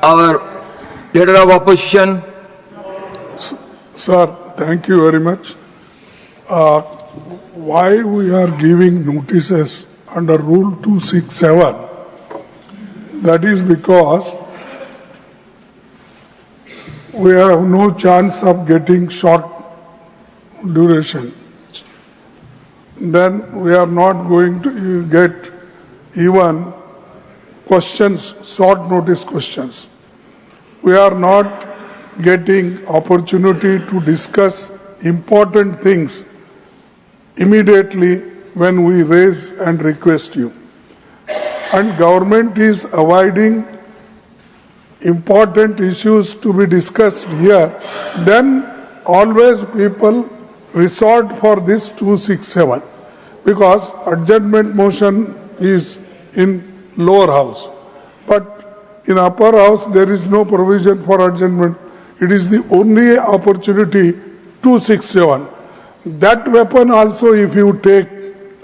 our Leader of Opposition. Sir, thank you very much. Why we are giving notices under Rule 267? That is because we have no chance of getting short duration. Then we are not going to get even questions, short notice questions. We are not getting opportunity to discuss important things immediately when we raise and request you. And government is avoiding important issues to be discussed here, then always people resort for this 267 because adjournment motion is in lower house. But in upper house there is no provision for adjournment. It is the only opportunity 267. That weapon also if you take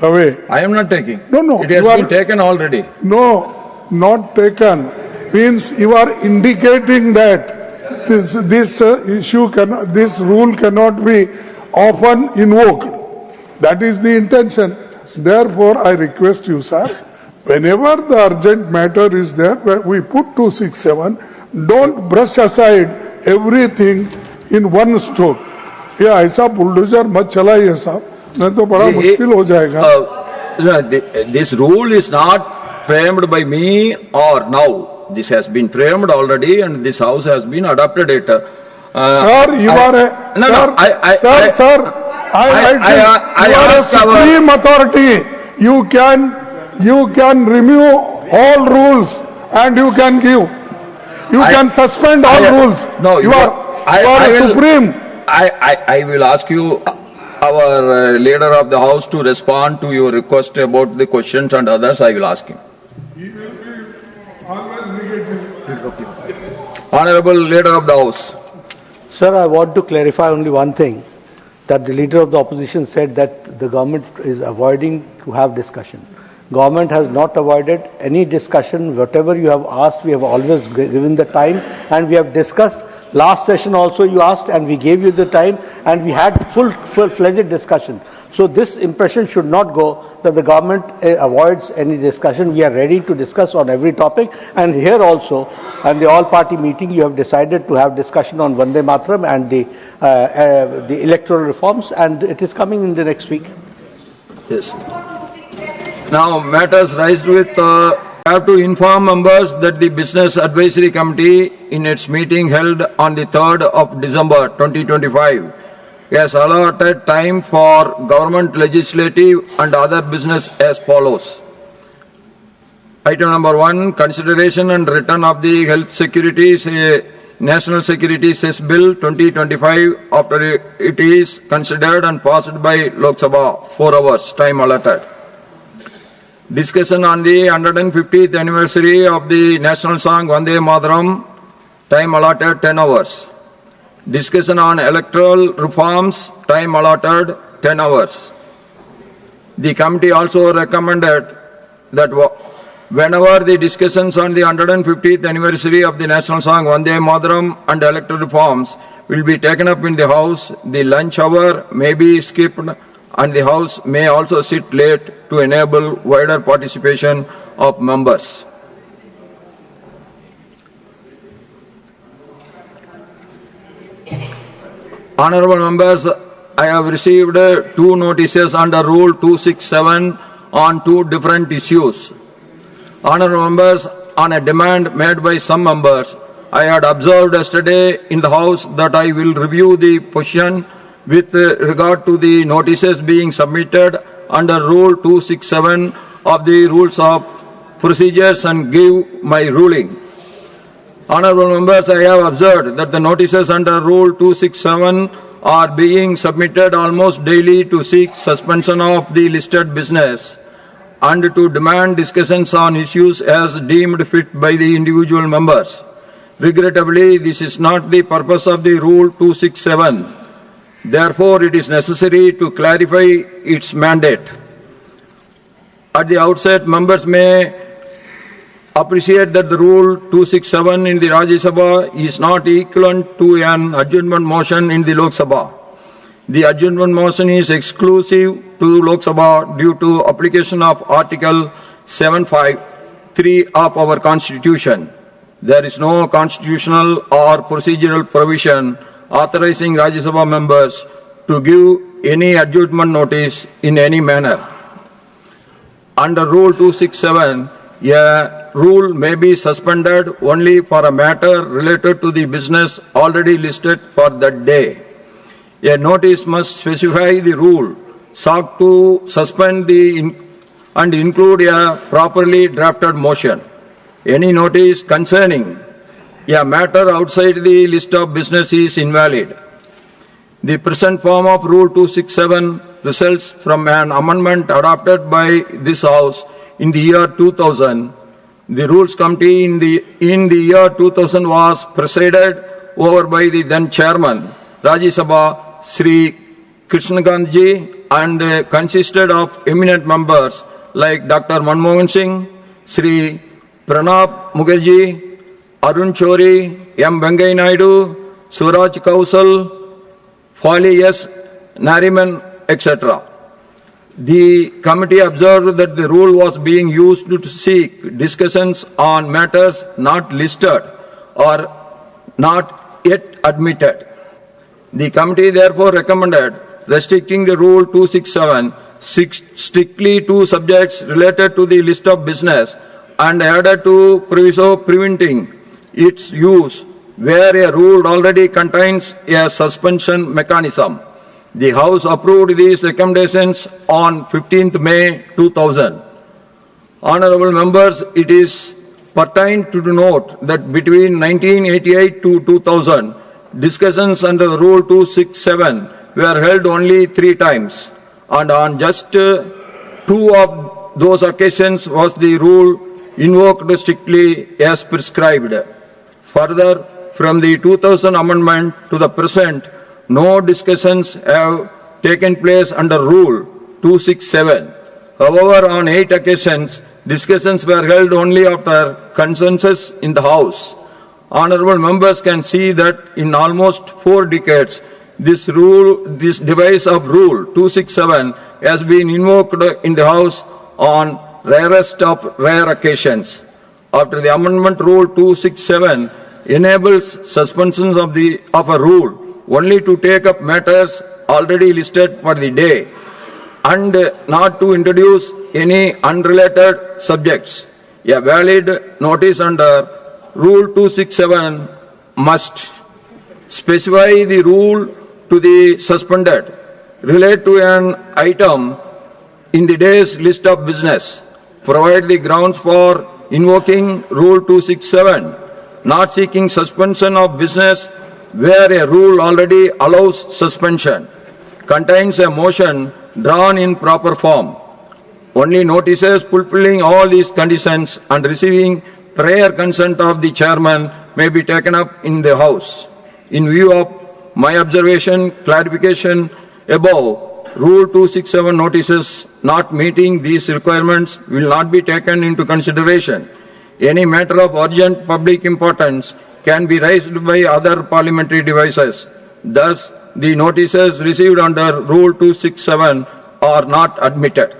away. I am not taking. No. It has been taken already. No, not taken. Means you are indicating that this issue cannot, this rule cannot be often invoked. That is the intention. Therefore, I request you, sir, whenever the urgent matter is there, we put 267, don't brush aside everything in one stroke. ये ऐसा bulldozer मत चलाइए साहब, नहीं तो बड़ा मुश्किल हो जाएगा. This rule is not framed by me or now. This has been framed already, and this house has been adopted it. Sir, you are a sir. You are a supreme authority. You can remove all rules, and you can give. You can suspend all rules. No, you are supreme. I will ask you, our leader of the house, to respond to your request about the questions and others. I will ask him. He will be always negative. Honorable Leader of the House. Sir, I want to clarify only one thing, that the Leader of the Opposition said that the government is avoiding to have discussion. Government has not avoided any discussion. Whatever you have asked, we have always given the time, and we have discussed. Last session also you asked, and we gave you the time, and we had full-fledged discussion. So this impression should not go that the government avoids any discussion. We are ready to discuss on every topic, and here also, and the all-party meeting, you have decided to have discussion on Vande Mataram and the electoral reforms, and it is coming in the next week. Yes. Now, matters raised with, I have to inform members that the Business Advisory Committee in its meeting held on the 3rd of December 2025 has allotted time for government, legislative and other business as follows. Item number 1, consideration and return of the Health Securities National Security Cess Bill 2025 after it is considered and passed by Lok Sabha, 4 hours time allotted. Discussion on the 150th anniversary of the national song Vande Mataram, time allotted 10 hours. Discussion on electoral reforms, time allotted 10 hours. The committee also recommended that whenever the discussions on the 150th anniversary of the national song Vande Mataram and electoral reforms will be taken up in the House, the lunch hour may be skipped, and the House may also sit late to enable wider participation of members. Honorable members, I have received 2 notices under Rule 267 on 2 different issues. Honorable members, on a demand made by some members, I had observed yesterday in the House that I will review the position with regard to the notices being submitted under Rule 267 of the Rules of Procedures and give my ruling. Honorable members, I have observed that the notices under Rule 267 are being submitted almost daily to seek suspension of the listed business and to demand discussions on issues as deemed fit by the individual members. Regrettably, this is not the purpose of the Rule 267. Therefore, it is necessary to clarify its mandate. At the outset, members may appreciate that the Rule 267 in the Rajya Sabha is not equivalent to an adjournment motion in the Lok Sabha. The adjournment motion is exclusive to Lok Sabha due to application of Article 753 of our Constitution. There is no constitutional or procedural provision authorizing Rajya Sabha members to give any adjournment notice in any manner. Under Rule 267, a rule may be suspended only for a matter related to the business already listed for that day. A notice must specify the rule sought to suspend and include a properly drafted motion. Any notice concerning a matter outside the list of business is invalid. The present form of Rule 267 results from an amendment adopted by this House in the year 2000. The Rules Committee in the year 2000 was presided over by the then Chairman, Rajya Sabha, Sri Krishnakantji, and consisted of eminent members like Dr. Manmohan Singh, Sri Pranab Mukherjee, Arun Chori, M. Venkaiah Naidu, Suraj Kausal, Fali S. Nariman, etc. The committee observed that the rule was being used to seek discussions on matters not listed or not yet admitted. The committee therefore recommended restricting the Rule 267 strictly to subjects related to the list of business and added to proviso preventing its use where a rule already contains a suspension mechanism. The House approved these recommendations on 15th May 2000. Honorable members, it is pertinent to note that between 1988 to 2000, discussions under Rule 267 were held only 3 times, and on just 2 of those occasions was the rule invoked strictly as prescribed. Further, from the 2000 amendment to the present, no discussions have taken place under Rule 267. However, on 8 occasions, discussions were held only after consensus in the House. Honorable members can see that in almost 4 decades, this device of Rule 267 has been invoked in the House on rarest of rare occasions. After the amendment, Rule 267 enables suspensions of a rule only to take up matters already listed for the day and not to introduce any unrelated subjects. A valid notice under Rule 267 must specify the rule to the suspended, relate to an item in the day's list of business, provide the grounds for invoking Rule 267, not seeking suspension of business where a rule already allows suspension, contains a motion drawn in proper form. Only notices fulfilling all these conditions and receiving prior consent of the chairman may be taken up in the House. In view of my observation, clarification above, Rule 267 notices not meeting these requirements will not be taken into consideration. Any matter of urgent public importance can be raised by other parliamentary devices. Thus, the notices received under Rule 267 are not admitted.